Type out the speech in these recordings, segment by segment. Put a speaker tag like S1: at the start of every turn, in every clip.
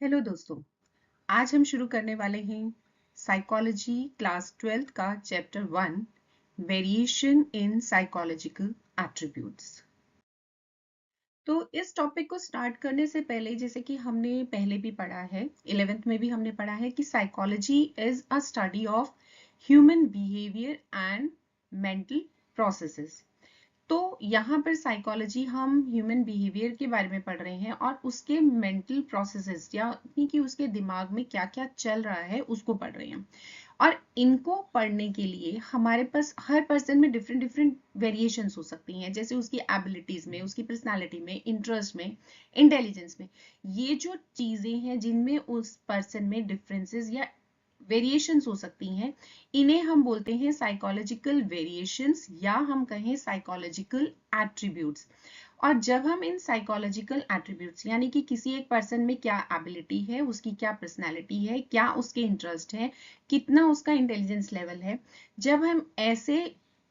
S1: Hello दोस्तों, आज हम शुरू करने वाले हैं साइकोलॉजी क्लास 12th का chapter 1 variation in psychological attributes. तो इस टॉपिक को स्टार्ट करने से पहले जैसे कि हमने पहले भी पढ़ा है 11th में भी हमने पढ़ा है कि psychology is a study of human behaviour and mental processes. तो यहाँ पर साइकोलॉजी हम ह्यूमन बिहेवियर के बारे में पढ़ रहे हैं और उसके मेंटल प्रोसेसेस यानी कि उसके दिमाग में क्या क्या चल रहा है उसको पढ़ रहे हैं। और इनको पढ़ने के लिए हमारे पास हर पर्सन में डिफरेंट डिफरेंट वेरिएशंस हो सकती हैं, जैसे उसकी एबिलिटीज में, उसकी पर्सनालिटी में, इंटरेस्ट में, इंटेलिजेंस में। ये जो चीजें हैं जिनमें उस पर्सन में डिफरेंसेस या वेरिएशंस हो सकती हैं, इन्हें हम बोलते हैं साइकोलॉजिकल वेरिएशंस या हम कहें साइकोलॉजिकल एट्रीब्यूट्स। और जब हम इन साइकोलॉजिकल एट्रीब्यूट्स यानी कि किसी एक पर्सन में क्या एबिलिटी है, उसकी क्या पर्सनालिटी है, क्या उसके इंटरेस्ट है, कितना उसका इंटेलिजेंस लेवल है, जब हम ऐसे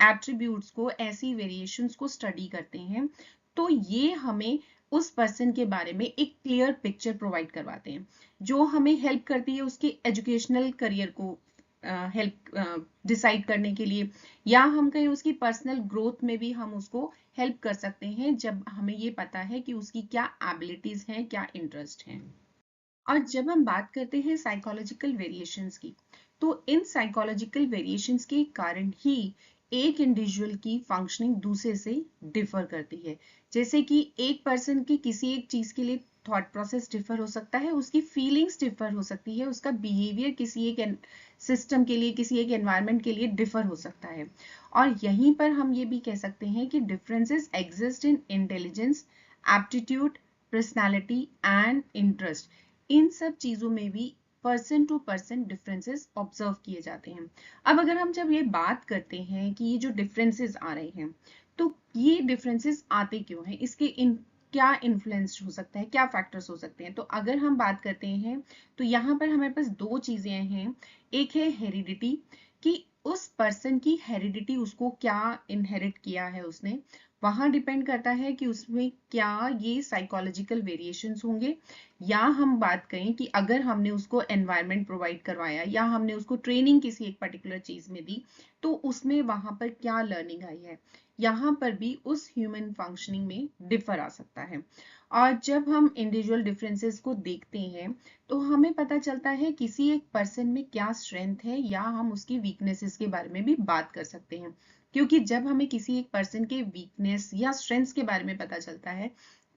S1: एट्रीब्यूट्स को, ऐसी वेरिएशंस को स्टडी करते हैं, तो ये हमें उस पर्सन के बारे में एक क्लियर पिक्चर प्रोवाइड करवाते हैं, जो हमें हेल्प करती है उसके एजुकेशनल करियर को हेल्प डिसाइड करने के लिए, या हम कहें उसकी पर्सनल ग्रोथ में भी हम उसको हेल्प कर सकते हैं जब हमें ये पता है कि उसकी क्या एबिलिटीज हैं, क्या इंटरेस्ट हैं। और जब हम बात करते हैं साइकोलॉजिकल वेरिएशंस की, तो इन साइकोलॉजिकल वेरिएशंस के कारण ही एक इंडिविजुअल की फंक्शनिंग दूसरे से डिफर करती है। जैसे कि एक पर्सन की किसी एक चीज के लिए थॉट प्रोसेस डिफर हो सकता है, उसकी फीलिंग्स डिफर हो सकती है, उसका बिहेवियर किसी एक सिस्टम के लिए, किसी एक एनवायरनमेंट के लिए डिफर हो सकता है। और यहीं पर हम ये भी कह सकते हैं कि differences exist in intelligence, aptitude, personality and interest. इन सब चीजों में भी person to person differences observe किए जाते हैं। अब अगर हम जब ये बात करते हैं कि ये जो डिफरेंसेस आ रहे हैं, तो ये डिफरेंसेस आते क्यों हैं, इसके क्या इन्फ्लुएंस हो सकता है, क्या फैक्टर्स हो सकते हैं। तो अगर हम बात करते हैं तो यहाँ पर हमारे पास दो चीजें हैं। एक है हेरिडिटी, कि उस पर्सन की हेरिडिटी, उसको क्या इनहेरिट किया है उसने, वहां डिपेंड करता है कि उसमें क्या ये साइकोलॉजिकल वेरिएशंस होंगे। या हम बात करें कि अगर हमने उसको एनवायरनमेंट प्रोवाइड करवाया या हमने उसको ट्रेनिंग किसी एक पर्टिकुलर चीज में दी, तो उसमें वहां पर क्या लर्निंग आई है, यहाँ पर भी उस ह्यूमन फंक्शनिंग में डिफर आ सकता है। और जब हम इंडिविजुअल डिफरेंसेस को देखते हैं तो हमें पता चलता है किसी एक पर्सन में क्या स्ट्रेंथ है, या हम उसकी वीकनेसेस के बारे में भी बात कर सकते हैं। क्योंकि जब हमें किसी एक पर्सन के वीकनेस या स्ट्रेंथ्स के बारे में पता चलता है,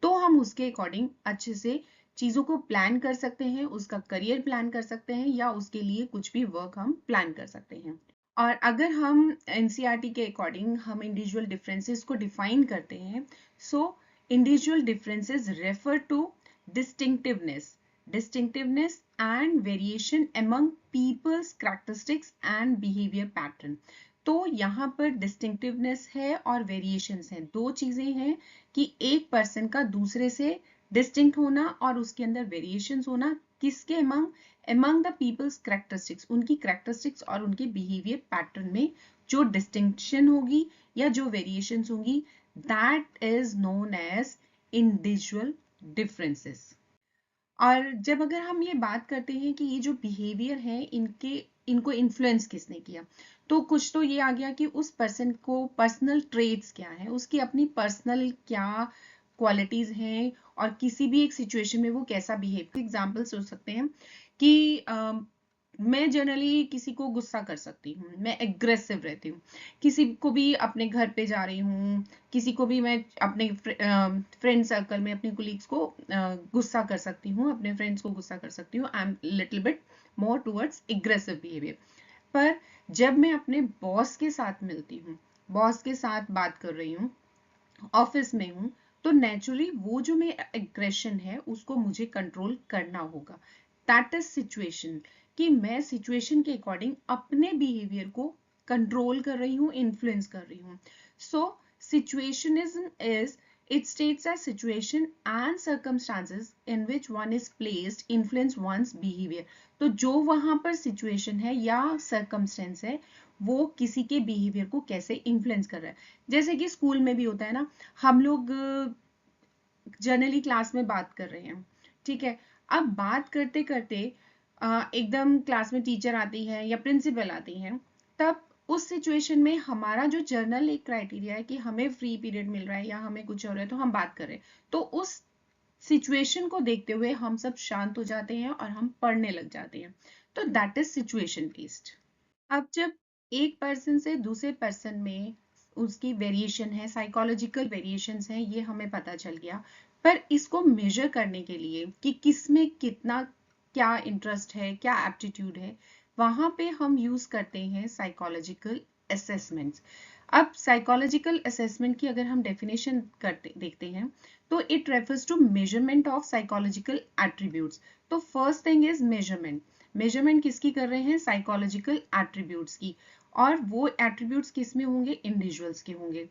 S1: तो हम उसके अकॉर्डिंग अच्छे से चीजों को प्लान कर सकते हैं, उसका करियर प्लान कर सकते हैं, या उसके लिए कुछ भी वर्क हम प्लान कर सकते हैं। और अगर हम एनसीईआरटी के अकॉर्डिंग हम इंडिविजुअल डिफरेंसेस को डिफाइन करते हैं, so individual differences refer to distinctiveness and variation among people's characteristics and behavior pattern। तो यहाँ पर डिस्टिंक्टिवनेस है और वेरिएशंस हैं, दो चीजें हैं कि एक पर्सन का दूसरे से डिस्टिंक्ट होना और उसके अंदर वेरिएशंस होना, किसके among द पीपल्स करेक्टरिस्टिक्स, उनकी करेक्टरिस्टिक्स और उनके बिहेवियर पैटर्न में जो डिस्टिंक्शन होगी या जो वेरिएशंस होंगी, that is known as individual differences. और जब अगर हम ये बात करते हैं कि ये जो बिहेवियर है इनको इन्फ्लुएंस किसने किया, तो कुछ तो ये आ गया कि उस पर्सन को पर्सनल ट्रेट्स क्या है, उसकी अपनी पर्सनल क्या क्वालिटीज हैं, और किसी भी एक सिचुएशन में वो कैसा बिहेव। एग्जाम्पल्स हो सकते हैं कि मैं जनरली किसी को गुस्सा कर सकती हूँ, मैं एग्रेसिव रहती हूँ, किसी को भी अपने घर पे जा रही हूँ, किसी को भी मैं अपने फ्रेंड सर्कल में अपने कुलीग्स को गुस्सा कर सकती हूँ, अपने फ्रेंड्स को गुस्सा कर सकती हूँ। I am little bit more towards aggressive behaviour. पर जब मैं अपने बॉस के साथ मिलती हूँ, बॉस के साथ बात कर रही हूँ, ऑफिस में हूँ, तो नेचुरली वो जो मेरा एग्रेशन है उसको मुझे कंट्रोल करना होगा। दैट इज सिचुएशन, कि मैं सिचुएशन के अकॉर्डिंग अपने बिहेवियर को कंट्रोल कर रही हूँ, इन्फ्लुएंस कर रही हूँ। सो सिचुएशनिज्म is, it states as situation and circumstances in which one is placed influence one's behavior। तो जो वहां पर सिचुएशन है या circumstance है, वो किसी के बिहेवियर को कैसे इन्फ्लुएंस कर रहा है। जैसे कि स्कूल में भी होता है ना, हम लोग जनरली क्लास में बात कर रहे हैं, ठीक है। अब बात करते करते एकदम क्लास में टीचर आती है या प्रिंसिपल आती है, तब उस सिचुएशन में हमारा जो जर्नल एक क्राइटेरिया है कि हमें फ्री पीरियड मिल रहा है या हमें कुछ हो रहा है तो हम बात कर रहे हैं, तो उस सिचुएशन को देखते हुए हम सब शांत हो जाते हैं और हम पढ़ने लग जाते हैं। तो दैट इज सिचुएशन बेस्ड। अब जब एक पर्सन से दूसरे पर्सन में उसकी वेरिएशन है, साइकोलॉजिकल वेरिएशंस हैं, ये हमें पता चल गया, पर इसको मेजर करने के लिए कि किस में कितना क्या इंटरेस्ट है, क्या एप्टीट्यूड है, वहां पे हम यूज करते हैं साइकोलॉजिकल असेसमेंट्स। अब साइकोलॉजिकल असेसमेंट की अगर हम डेफिनेशन करते देखते हैं तो it refers to measurement of psychological attributes. तो first thing is measurement. Measurement किसकी कर रहे हैं? साइकोलॉजिकल एट्रीब्यूट्स की। और वो एट्रीब्यूट्स किस में होंगे? इंडिविजुअल्स के होंगे।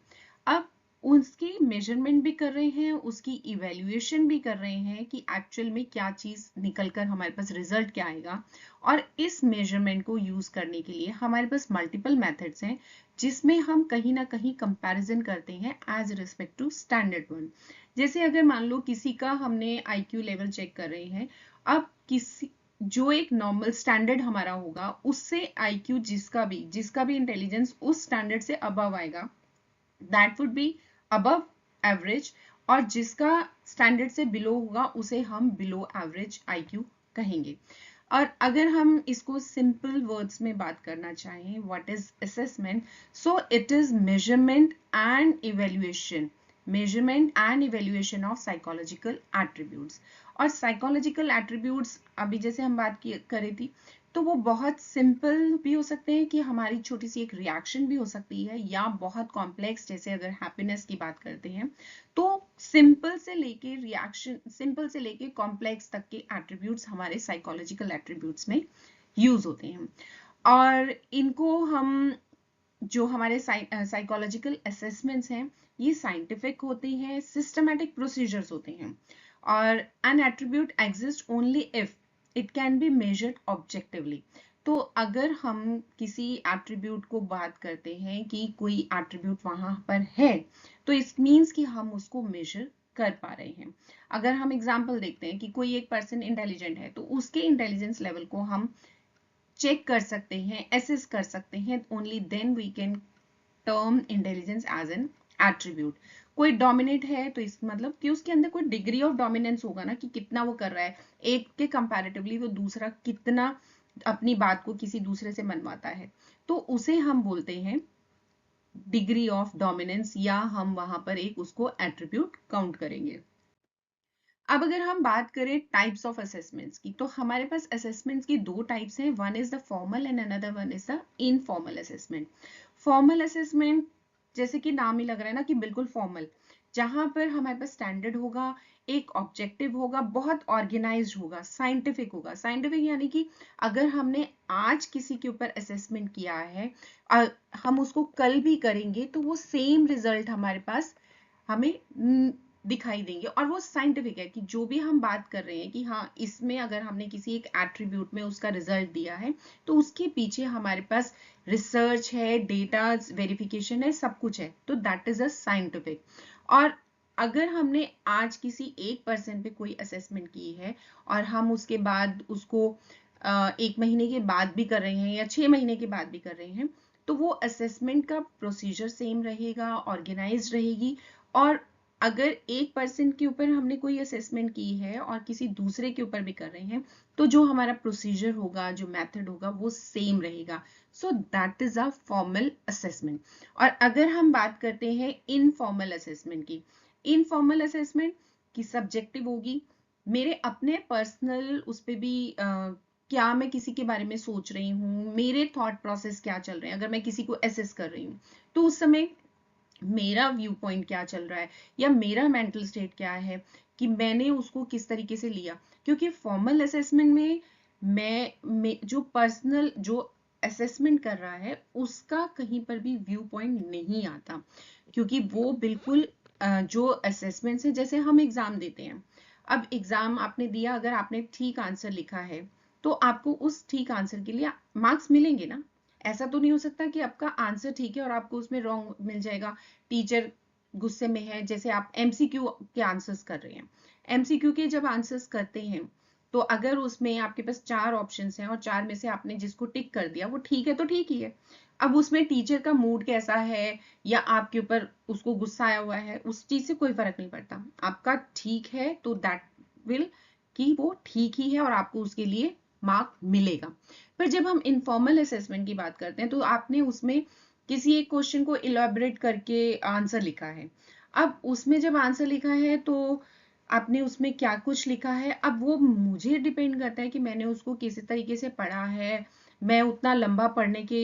S1: अब उसकी मेजरमेंट भी कर रहे हैं, उसकी इवेल्युएशन भी कर रहे हैं कि एक्चुअल में क्या चीज निकलकर हमारे पास रिजल्ट क्या आएगा। और इस मेजरमेंट को यूज करने के लिए हमारे पास मल्टीपल मेथड्स हैं, जिसमें हम कहीं ना कहीं कंपैरिजन करते हैं as respect to standard one. जैसे अगर मान लो किसी का हमने आईक्यू लेवल चेक कर रहे हैं, अब किसी जो एक नॉर्मल स्टैंडर्ड हमारा होगा, उससे आईक्यू जिसका भी इंटेलिजेंस उस स्टैंडर्ड से अबव आएगा, that would be above average. और जिसका स्टैंडर्ड से बिलो होगा उसे हम बिलो एवरेज आईक्यू कहेंगे। और अगर हम इसको सिंपल वर्ड्स में बात करना चाहें, what is assessment? So it is measurement and evaluation of psychological attributes. और साइकोलॉजिकल एट्रीब्यूट्स अभी जैसे हम बात करी थी, तो वो बहुत सिंपल भी हो सकते हैं कि हमारी छोटी सी एक रिएक्शन भी हो सकती है, या बहुत कॉम्प्लेक्स, जैसे अगर हैप्पीनेस की बात करते हैं तो सिंपल से लेके कॉम्प्लेक्स तक के एट्रीब्यूट्स हमारे साइकोलॉजिकल एट्रीब्यूट्स में यूज होते हैं। और इनको हम जो हमारे साइकोलॉजिकल असेसमेंट्स हैं, ये साइंटिफिक होते हैं, सिस्टमैटिक प्रोसीजर्स होते हैं। और N attribute exist only if it can be measured objectively. तो अगर हम किसी एट्रीब्यूट को बात करते हैं कि कोई एट्रीब्यूट वहां पर है, तो इट मीन्स कि हम उसको मेजर कर पा रहे हैं। अगर हम एग्जाम्पल देखते हैं कि कोई एक पर्सन इंटेलिजेंट है, तो उसके इंटेलिजेंस लेवल को हम चेक कर सकते हैं, एसेस कर सकते हैं, only then we can term intelligence as an attribute. कोई डोमिनेट है तो इस मतलब कि उसके अंदर कोई डिग्री ऑफ डोमिनेंस होगा ना, कि कितना वो कर रहा है, एक के कंपैरेटिवली वो दूसरा कितना अपनी बात को किसी दूसरे से मनवाता है, तो उसे हम बोलते हैं डिग्री ऑफ डोमिनेंस, या हम वहां पर एक उसको एट्रीब्यूट काउंट करेंगे। अब अगर हम बात करें टाइप्स ऑफ असेसमेंट्स की, तो हमारे पास असेसमेंट्स की दो टाइप्स हैं, one is the formal and another one is the informal assessment. Formal assessment जैसे कि नाम ही लग रहा है ना कि बिल्कुल फॉर्मल, जहां पर हमारे पास स्टैंडर्ड होगा, एक ऑब्जेक्टिव होगा, बहुत ऑर्गेनाइज्ड होगा, साइंटिफिक होगा। साइंटिफिक यानी कि अगर हमने आज किसी के ऊपर असेसमेंट किया है, हम उसको कल भी करेंगे तो वो सेम रिजल्ट हमारे पास हमें दिखाई देंगे। और वो साइंटिफिक है कि जो भी हम बात कर रहे हैं कि हाँ, इसमें अगर हमने किसी एक एट्रीब्यूट में उसका रिजल्ट दिया है, तो उसके पीछे हमारे पास रिसर्च है, डेटा वेरिफिकेशन है, सब कुछ है, तो दैट इज अ साइंटिफिक। और अगर हमने आज किसी एक पर्सन पे कोई असेसमेंट की है और हम उसके बाद उसको 1 महीने के बाद भी कर रहे हैं या 6 महीने के बाद भी कर रहे हैं, तो वो असेसमेंट का प्रोसीजर सेम रहेगा, ऑर्गेनाइज रहेगी। और अगर एक पर्सन के ऊपर हमने कोई असेसमेंट की है और किसी दूसरे के ऊपर भी कर रहे हैं, तो जो हमारा प्रोसीजर होगा, जो मेथड होगा, वो सेम रहेगा। सो that is a formal assessment. और अगर हम बात करते हैं इनफॉर्मल असेसमेंट की, इनफॉर्मल असेसमेंट की सब्जेक्टिव होगी, मेरे अपने पर्सनल उस पर भी क्या मैं किसी के बारे में सोच रही हूँ, मेरे थॉट प्रोसेस क्या चल रहे हैं, अगर मैं किसी को असेस कर रही हूँ तो उस समय मेरा व्यू पॉइंट क्या चल रहा है, या मेरा मेंटल स्टेट क्या है, कि मैंने उसको किस तरीके से लिया। क्योंकि फॉर्मल असेसमेंट में मैं जो पर्सनल जो असेसमेंट कर रहा है उसका कहीं पर भी व्यू पॉइंट नहीं आता, क्योंकि वो बिल्कुल जो असेसमेंट है, जैसे हम एग्जाम देते हैं, अब एग्जाम आपने दिया, अगर आपने ठीक आंसर लिखा है तो आपको उस ठीक आंसर के लिए मार्क्स मिलेंगे ना। ऐसा तो नहीं हो सकता कि आपका आंसर ठीक है और आपको उसमें रॉन्ग मिल जाएगा, टीचर गुस्से में है, जैसे आप एमसीक्यू के आंसर्स कर रहे हैं, एमसीक्यू के जब आंसर्स करते हैं तो अगर उसमें आपके पास 4 ऑप्शंस हैं और 4 में से आपने जिसको टिक कर दिया वो ठीक है तो ठीक ही है। अब उसमें टीचर का मूड कैसा है या आपके ऊपर उसको गुस्सा आया हुआ है, उस चीज से कोई फर्क नहीं पड़ता। आपका ठीक है तो दैट विल कि वो ठीक ही है और आपको उसके लिए मार्क मिलेगा। पर जब हम इनफॉर्मल असेसमेंट की बात करते हैं तो आपने उसमें किसी एक क्वेश्चन को इलैबोरेट करके आंसर लिखा है। अब उसमें जब आंसर लिखा है तो आपने उसमें क्या कुछ लिखा है, अब वो मुझे डिपेंड करता है कि मैंने उसको किस तरीके से पढ़ा है, मैं उतना लंबा पढ़ने के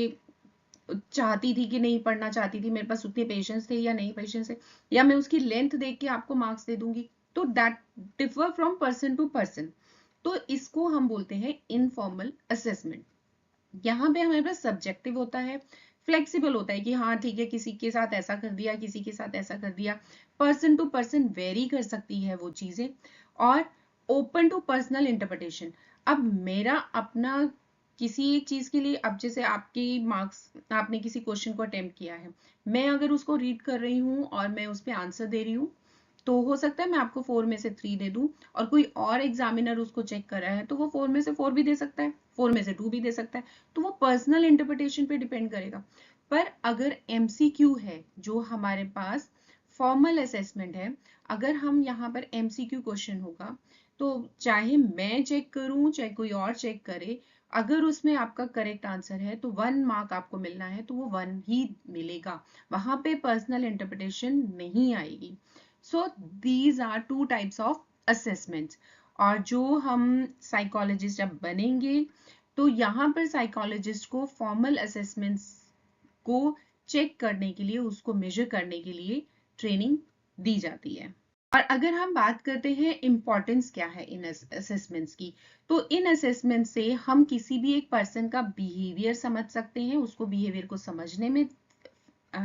S1: चाहती थी कि नहीं पढ़ना चाहती थी, मेरे पास उतने पेशेंस थे या नहीं पेशेंस है, या मैं उसकी लेंथ देख के आपको मार्क्स दे दूंगी। तो that differ from person to person. तो इसको हम बोलते हैं इनफॉर्मल असेसमेंट। यहाँ पे हमारे पास सब्जेक्टिव होता है, फ्लेक्सिबल होता है कि हाँ ठीक है, किसी के साथ ऐसा कर दिया, किसी के साथ ऐसा कर दिया, पर्सन टू पर्सन वेरी कर सकती है वो चीजें, और ओपन टू पर्सनल इंटरप्रिटेशन। अब मेरा अपना किसी एक चीज के लिए, अब जैसे आपकी मार्क्स, आपने किसी क्वेश्चन को अटेम्प्ट किया है, मैं अगर उसको रीड कर रही हूँ और मैं उस पर आंसर दे रही हूँ तो हो सकता है मैं आपको 4 में से 3 दे दूं, और कोई और एग्जामिनर उसको चेक कर रहा है तो वो 4 में से 4 भी दे सकता है, 4 में से 2 भी दे सकता है। तो वो पर्सनल इंटरप्रिटेशन पे डिपेंड करेगा। पर अगर एमसीक्यू है, जो हमारे पास फॉर्मल असेसमेंट है, अगर हम यहाँ पर एमसीक्यू क्वेश्चन होगा तो चाहे मैं चेक करूं चाहे कोई और चेक करे, अगर उसमें आपका करेक्ट आंसर है तो 1 मार्क आपको मिलना है तो वो 1 ही मिलेगा, वहां पे पर्सनल इंटरप्रिटेशन नहीं आएगी। So these are 2 types of assessments. और जो हम साइकोलॉजिस्ट जब बनेंगे तो यहाँ पर साइकोलॉजिस्ट को फॉर्मल असेसमेंट्स को चेक करने के लिए, उसको मेजर करने के लिए ट्रेनिंग दी जाती है। और अगर हम बात करते हैं इम्पोर्टेंस क्या है इन असेसमेंट्स की, तो इन असेसमेंट से हम किसी भी एक पर्सन का बिहेवियर समझ सकते हैं, उसको बिहेवियर को समझने में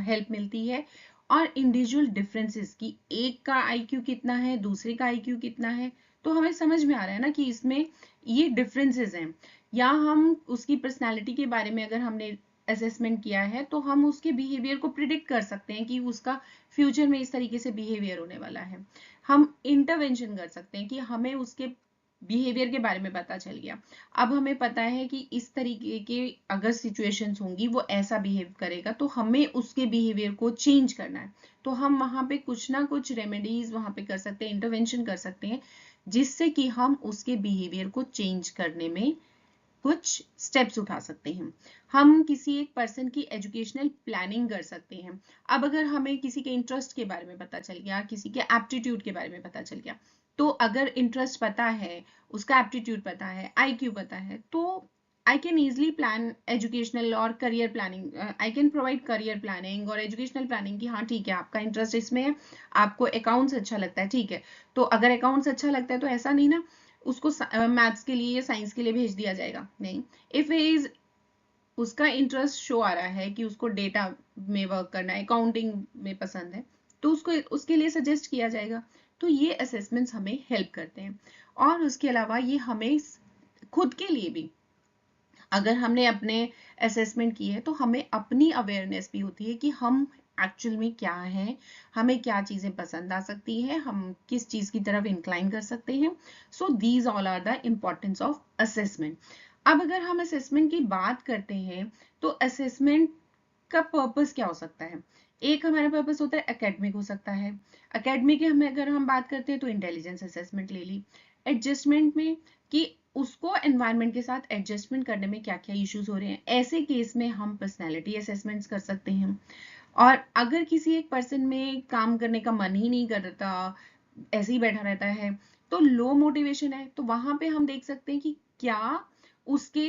S1: हेल्प मिलती है, और इंडिविजुअल डिफरेंसेस की एक का आईक्यू कितना है, दूसरे का आईक्यू कितना है, तो हमें समझ में आ रहा है ना कि इसमें ये डिफरेंसेस हैं। या हम उसकी पर्सनालिटी के बारे में अगर हमने असेसमेंट किया है तो हम उसके बिहेवियर को प्रिडिक्ट कर सकते हैं कि उसका फ्यूचर में इस तरीके से बिहेवियर होने वाला है। हम इंटरवेंशन कर सकते हैं कि हमें उसके बिहेवियर के बारे में पता चल गया, अब हमें पता है कि इस तरीके के अगर सिचुएशंस होंगी वो ऐसा बिहेव करेगा, तो हमें उसके बिहेवियर को चेंज करना है, तो हम वहां पे कुछ ना कुछ रेमेडीज वहां पे कर सकते हैं, इंटरवेंशन कर सकते हैं, जिससे कि हम उसके बिहेवियर को चेंज करने में कुछ स्टेप्स उठा सकते हैं। हम किसी एक पर्सन की एजुकेशनल प्लानिंग कर सकते हैं। अब अगर हमें किसी के इंटरेस्ट के बारे में पता चल गया, किसी के एप्टीट्यूड के बारे में पता चल गया, तो अगर इंटरेस्ट पता है, उसका एप्टीट्यूड पता है, आईक्यू पता है, तो I can easily plan educational और career planning, I can provide career planning और एजुकेशनल प्लानिंग कि हाँ ठीक है, आपका इंटरेस्ट इसमें है, आपको अकाउंट्स अच्छा लगता है, ठीक है, तो अगर अकाउंट्स अच्छा लगता है तो ऐसा नहीं ना उसको मैथ्स के लिए या साइंस के लिए भेज दिया जाएगा, नहीं। इफ इज उसका इंटरेस्ट शो आ रहा है कि उसको डेटा में वर्क करना है, अकाउंटिंग में पसंद है, तो उसको उसके लिए सजेस्ट किया जाएगा। तो ये असेसमेंट्स हमें हेल्प करते हैं। और उसके अलावा ये हमें खुद के लिए भी, अगर हमने अपने असेसमेंट की है तो हमें अपनी अवेयरनेस भी होती है कि हम एक्चुअल में क्या है, हमें क्या चीजें पसंद आ सकती है, हम किस चीज की तरफ इंक्लाइन कर सकते हैं। So these all are the importance of assessment. अब अगर हम असेसमेंट की बात करते हैं तो असेसमेंट का पर्पस क्या हो सकता है। एक हमारा पर्पस होता है एकेडमिक हो सकता है, एकेडमिक में अगर हम बात करते हैं तो इंटेलिजेंस असेसमेंट ले ली, एडजस्टमेंट में कि उसको एनवायरनमेंट के साथ एडजस्टमेंट करने में क्या क्या इश्यूज हो रहे हैं, ऐसे केस में हम पर्सनैलिटी असेसमेंट्स कर सकते हैं। और अगर किसी एक पर्सन में काम करने का मन ही नहीं करता, ऐसे ही बैठा रहता है, तो लो मोटिवेशन है, तो वहां पे हम देख सकते हैं कि क्या उसके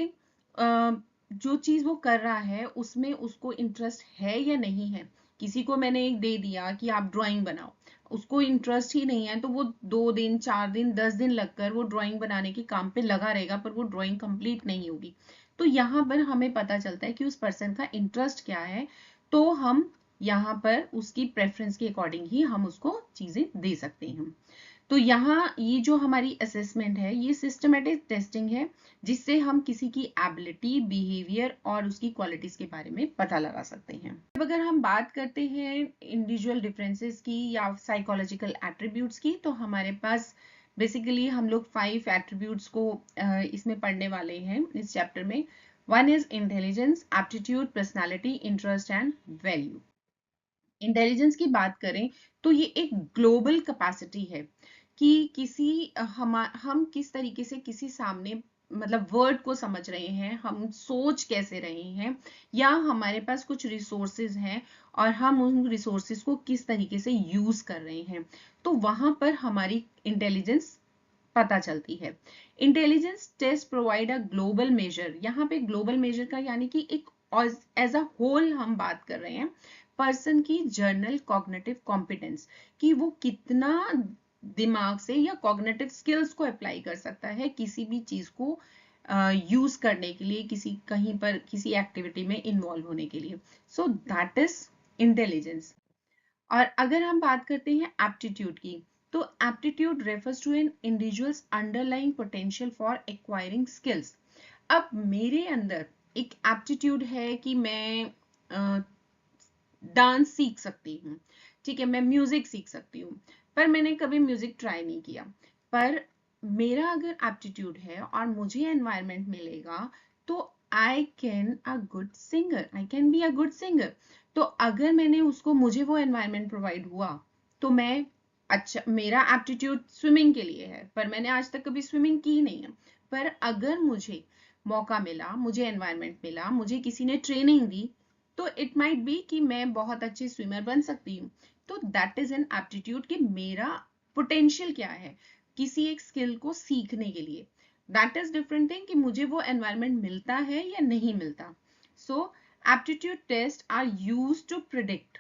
S1: जो चीज वो कर रहा है उसमें उसको इंटरेस्ट है या नहीं है। किसी को मैंने एक दे दिया कि आप ड्राइंग बनाओ, उसको इंटरेस्ट ही नहीं है, तो वो 2 दिन 4 दिन 10 दिन लगकर वो ड्राइंग बनाने के काम पे लगा रहेगा, पर वो ड्राइंग कंप्लीट नहीं होगी। तो यहाँ पर हमें पता चलता है कि उस पर्सन का इंटरेस्ट क्या है, तो हम यहाँ पर उसकी प्रेफरेंस के अकॉर्डिंग ही हम उसको चीजें दे सकते हैं। तो यहाँ ये जो हमारी असेसमेंट है ये सिस्टमेटिक टेस्टिंग है जिससे हम किसी की एबिलिटी, बिहेवियर और उसकी क्वालिटीज के बारे में पता लगा सकते हैं। अब अगर हम बात करते हैं इंडिविजुअल डिफरेंसेस की या साइकोलॉजिकल एट्रीब्यूट्स की, तो हमारे पास बेसिकली हम लोग 5 एट्रीब्यूट्स को इसमें पढ़ने वाले हैं इस चैप्टर में। One is intelligence, aptitude, personality, interest and value. Intelligence की बात करें तो ये एक ग्लोबल कैपेसिटी है कि हम किस तरीके से किसी सामने मतलब वर्ड को समझ रहे हैं, हम सोच कैसे रहे हैं, या हमारे पास कुछ रिसोर्सेज हैं और हम उन रिसोर्सेज को किस तरीके से यूज कर रहे हैं, तो वहां पर हमारी इंटेलिजेंस पता चलती है। Intelligence test provide a global measure, यहाँ पे ग्लोबल मेजर का यानी कि एक एज अ होल हम बात कर रहे हैं पर्सन की जर्नल कॉग्निटिव कॉम्पिटेंस, कि वो कितना दिमाग से या कॉग्निटिव स्किल्स को अप्लाई कर सकता है किसी भी चीज को यूज करने के लिए, किसी कहीं पर किसी एक्टिविटी में इन्वॉल्व होने के लिए। So that is intelligence. और अगर हम बात करते हैं एप्टीट्यूड की, तो aptitude refers to an individual's underlying potential for acquiring skills. अब मेरे अंदर एक एप्टीट्यूड है कि मैं डांस सीख सकती हूँ, ठीक है, मैं म्यूजिक सीख सकती हूँ, पर मैंने कभी म्यूजिक ट्राई नहीं किया। पर मेरा अगर एप्टीट्यूड है और मुझे एनवायरनमेंट मिलेगा तो I can a good singer, I can be a good singer. तो अगर मैंने उसको, मुझे वो एनवायरनमेंट प्रोवाइड हुआ तो मैं, अच्छा मेरा एप्टीट्यूड स्विमिंग के लिए है पर मैंने आज तक कभी स्विमिंग की नहीं है, पर अगर मुझे मौका मिला, मुझे एनवायरनमेंट मिला, मुझे किसी ने ट्रेनिंग दी, तो इट माइट बी कि मैं बहुत अच्छी स्विमर बन सकती हूँ। तो दैट इज एन एप्टीट्यूड कि मेरा पोटेंशियल क्या है किसी एक स्किल को सीखने के लिए। दैट इज डिफरेंट थिंग कि मुझे वो एनवायरनमेंट मिलता है या नहीं मिलता। So aptitude test are use to predict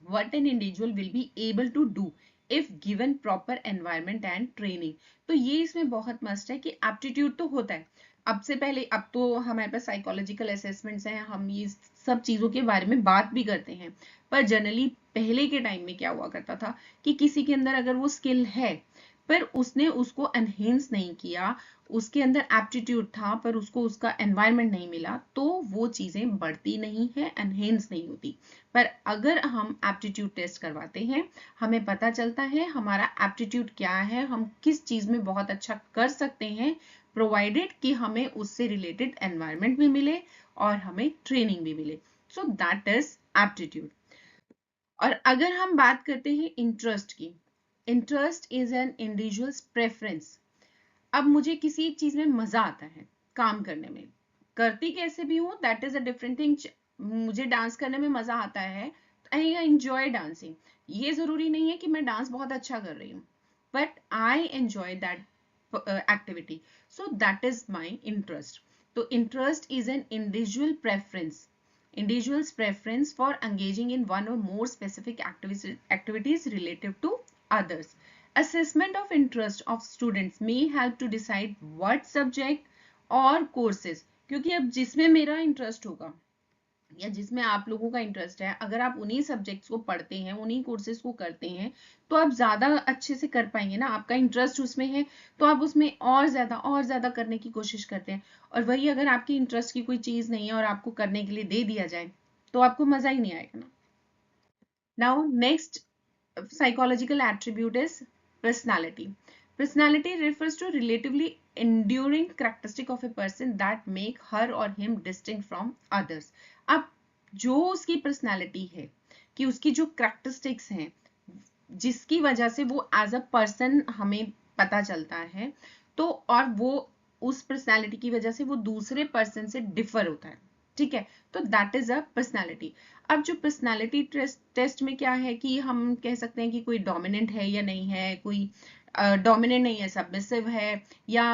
S1: what an individual will be able to do if given proper environment and training। तो ये इसमें बहुत मस्ट है कि एप्टीट्यूड तो होता है। अब से पहले, अब तो हमारे पास साइकोलॉजिकल असेसमेंट्स हैं, हम ये सब चीजों के बारे में बात भी करते हैं, पर जनरली पहले के टाइम में क्या हुआ करता था कि किसी के अंदर अगर वो स्किल है पर उसने उसको एनहेंस नहीं किया, उसके अंदर एप्टीट्यूड था पर उसको उसका एनवायरनमेंट नहीं मिला, तो वो चीजें बढ़ती नहीं है, एनहेंस नहीं होती। पर अगर हम एप्टीट्यूड टेस्ट करवाते हैं, हमें पता चलता है हमारा एप्टीट्यूड क्या है, हम किस चीज में बहुत अच्छा कर सकते हैं, प्रोवाइडेड कि हमें उससे रिलेटेड एनवायरनमेंट भी मिले और हमें ट्रेनिंग भी मिले। सो दैट इज एप्टीट्यूड। और अगर हम बात करते हैं इंटरेस्ट की, interest is N individuals preference. अब मुझे किसी एक चीज में मजा आता है काम करने में, करती कैसे भी हूँ that is a different thing. मुझे डांस करने में मजा आता है, आई एंजॉय डांसिंग। ये जरूरी नहीं है कि मैं डांस बहुत अच्छा कर रही हूँ, but I enjoy that activity, so that is my interest. तो interest is an individual preference, individual's preference for engaging in one or more specific activities relative to others. Assessment of interest of students may help to decide what subject और courses, क्योंकि अब जिसमें मेरा interest होगा या जिसमें आप लोगों का इंटरेस्ट है, अगर आप उन्हीं सब्जेक्ट्स को पढ़ते हैं, उन्हीं कोर्सेज को करते हैं, तो आप ज्यादा अच्छे से कर पाएंगे ना। आपका इंटरेस्ट उसमें है तो आप उसमें और ज्यादा करने की कोशिश करते हैं। और वही अगर आपकी इंटरेस्ट की कोई चीज नहीं है और आपको करने के लिए दे दिया जाए तो आपको मजा ही नहीं आएगा ना। Now next psychological attribute is personality. Personality refers to relatively enduring characteristic of a person that make her or him distinct from others. अब जो उसकी personality है कि उसकी जो characteristics हैं जिसकी वजह से वो as a person हमें पता चलता है, तो और वो उस personality की वजह से वो दूसरे person से differ होता है, ठीक है, तो दैट इज अ पर्सनैलिटी। अब जो पर्सनैलिटी टेस्ट में क्या है कि हम कह सकते हैं कि कोई डोमिनेंट है या नहीं है, कोई डोमिनेंट नहीं है, सबमिसिव है, या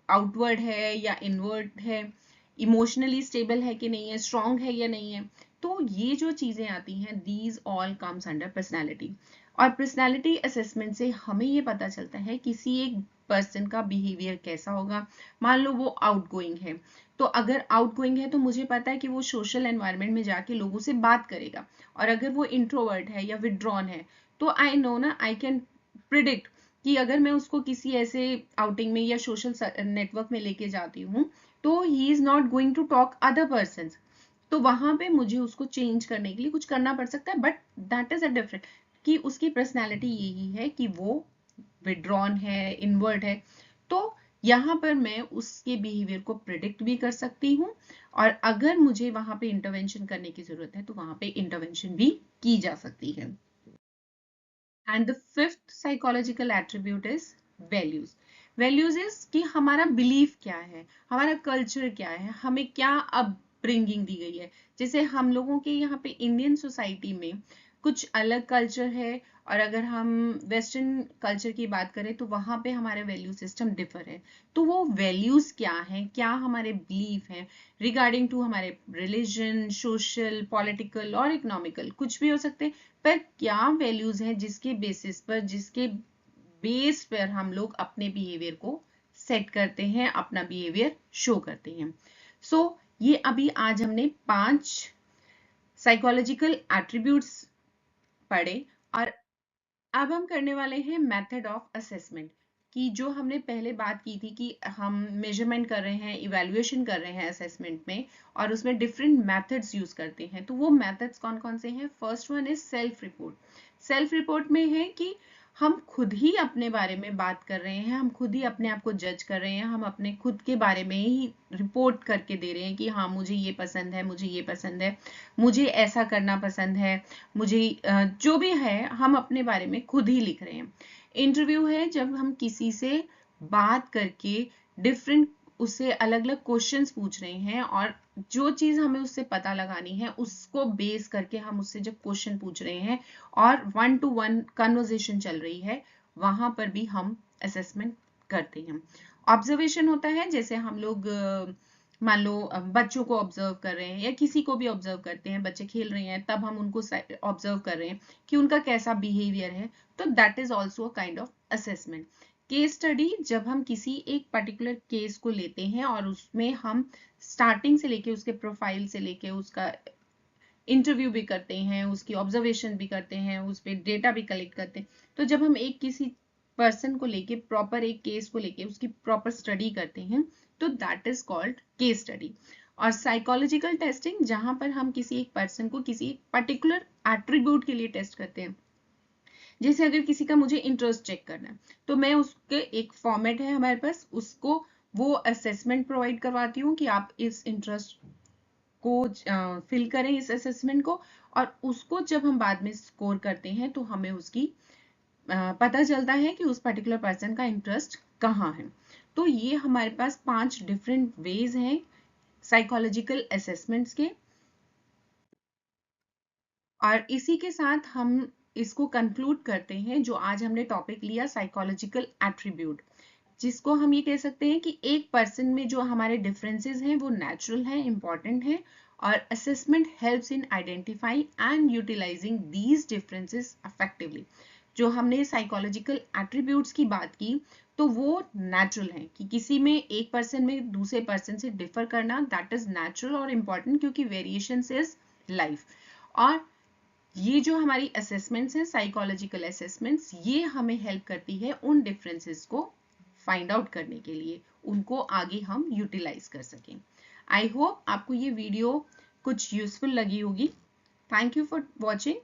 S1: आउटवर्ड है या इनवर्ड है, इमोशनली स्टेबल है कि नहीं है, स्ट्रांग है या नहीं है। तो ये जो चीजें आती हैं these all comes under personality. और पर्सनैलिटी असेसमेंट से हमें ये पता चलता है किसी एक पर्सन का बिहेवियर कैसा होगा। मान लो वो आउटगोइंग है, तो अगर आउटगोइंग है तो मुझे पता है कि वो सोशल एनवायरनमेंट में जाके लोगों से बात करेगा। और अगर वो इंट्रोवर्ट है या विड्रॉन है तो आई नो ना, आई कैन प्रिडिक्ट कि अगर मैं उसको किसी ऐसे आउटिंग में या सोशल नेटवर्क में लेके जाती हूँ तो he is not going to talk other person, तो वहां पे मुझे उसको चेंज करने के लिए कुछ करना पड़ सकता है, but that is a different कि उसकी पर्सनैलिटी यही है कि वो विड्रॉन है, इनवर्ट है, तो यहाँ पर मैं उसके बिहेवियर को प्रिडिक्ट भी कर सकती हूँ और अगर मुझे वहां पे इंटरवेंशन करने की जरूरत है तो वहां पे इंटरवेंशन भी की जा सकती है। And the fifth psychological attribute is values. Values is कि हमारा बिलीफ क्या है, हमारा कल्चर क्या है, हमें क्या अपब्रिंगिंग दी गई है। जैसे हम लोगों के यहाँ पे इंडियन सोसाइटी में कुछ अलग कल्चर है और अगर हम वेस्टर्न कल्चर की बात करें तो वहां पे हमारे वैल्यू सिस्टम डिफर है। तो वो वैल्यूज क्या हैं, क्या हमारे बिलीफ हैं रिगार्डिंग टू हमारे रिलीजन, सोशल, पॉलिटिकल और इकोनॉमिकल, कुछ भी हो सकते हैं, पर क्या वैल्यूज हैं जिसके बेसिस पर, जिसके बेस पर हम लोग अपने बिहेवियर को सेट करते हैं, अपना बिहेवियर शो करते हैं। सो ये अभी आज हमने 5 साइकोलॉजिकल एट्रीब्यूट्स पढ़े और अब हम करने वाले हैं मेथड ऑफ असेसमेंट, कि जो हमने पहले बात की थी कि हम मेजरमेंट कर रहे हैं, इवैल्यूएशन कर रहे हैं असेसमेंट में और उसमें डिफरेंट मेथड्स यूज करते हैं। तो वो मेथड्स कौन कौन से हैं? First one is self report. Self report में है कि हम खुद ही अपने बारे में बात कर रहे हैं, हम खुद ही अपने आप को जज कर रहे हैं, हम अपने खुद के बारे में ही रिपोर्ट करके दे रहे हैं कि हाँ मुझे ये पसंद है, मुझे ये पसंद है, मुझे ऐसा करना पसंद है, मुझे जो भी है हम अपने बारे में खुद ही लिख रहे हैं। इंटरव्यू है जब हम किसी से बात करके डिफरेंट उससे अलग अलग क्वेश्चंस पूछ रहे हैं और जो चीज हमें उससे पता लगानी है उसको बेस करके हम उससे जब क्वेश्चन पूछ रहे हैं और 1 to 1 कन्वर्सेशन चल रही है, वहां पर भी हम असेसमेंट करते हैं। ऑब्जर्वेशन होता है जैसे हम लोग मान लो बच्चों को ऑब्जर्व कर रहे हैं या किसी को भी ऑब्जर्व करते हैं, बच्चे खेल रहे हैं तब हम उनको ऑब्जर्व कर रहे हैं कि उनका कैसा बिहेवियर है, तो that is also a kind of assessment. Case study जब हम किसी एक पर्टिकुलर केस को लेते हैं और उसमें हम स्टार्टिंग से लेके उसके प्रोफाइल से लेके उसका इंटरव्यू भी करते हैं, उसकी ऑब्जर्वेशन भी करते हैं, उस पर डेटा भी कलेक्ट करते हैं, तो जब हम एक किसी पर्सन को लेके प्रॉपर एक केस को लेके उसकी प्रॉपर स्टडी करते हैं तो that is called case study. और साइकोलॉजिकल टेस्टिंग जहां पर हम किसी एक पर्सन को किसी एक पर्टिकुलर एट्रीब्यूट के लिए टेस्ट करते हैं, जैसे अगर किसी का मुझे इंटरेस्ट चेक करना है तो मैं उसके एक फॉर्मेट है हमारे पास, उसको वो असेसमेंट प्रोवाइड करवाती हूँ कि आप इस इंटरेस्ट को फिल करें, इस असेसमेंट को, और उसको जब हम बाद में स्कोर करते हैं तो हमें उसकी पता चलता है कि उस पर्टिकुलर पर्सन का इंटरेस्ट कहाँ है। तो ये हमारे पास 5 डिफरेंट वेज हैं साइकोलॉजिकल असेसमेंट्स के, और इसी के साथ हम इसको कंक्लूड करते हैं जो आज हमने टॉपिक लिया साइकोलॉजिकल एट्रीब्यूट, जिसको हम ये कह सकते हैं कि एक पर्सन में जो हमारे डिफरेंसेस हैं वो नेचुरल हैं, इंपॉर्टेंट हैं, और assessment helps in identifying and utilising these differences effectively. जो हमने साइकोलॉजिकल एट्रीब्यूट्स की बात की तो वो नेचुरल है कि किसी में एक पर्सन में दूसरे पर्सन से डिफर करना, दैट इज नेचुरल और इम्पॉर्टेंट क्योंकि वेरिएशन इज लाइफ। और ये जो हमारी असेसमेंट्स हैं साइकोलॉजिकल असेसमेंट्स, ये हमें हेल्प करती है उन डिफरेंसेस को फाइंड आउट करने के लिए, उनको आगे हम यूटिलाइज कर सकें। आई होप आपको ये वीडियो कुछ यूजफुल लगी होगी। Thank you for watching.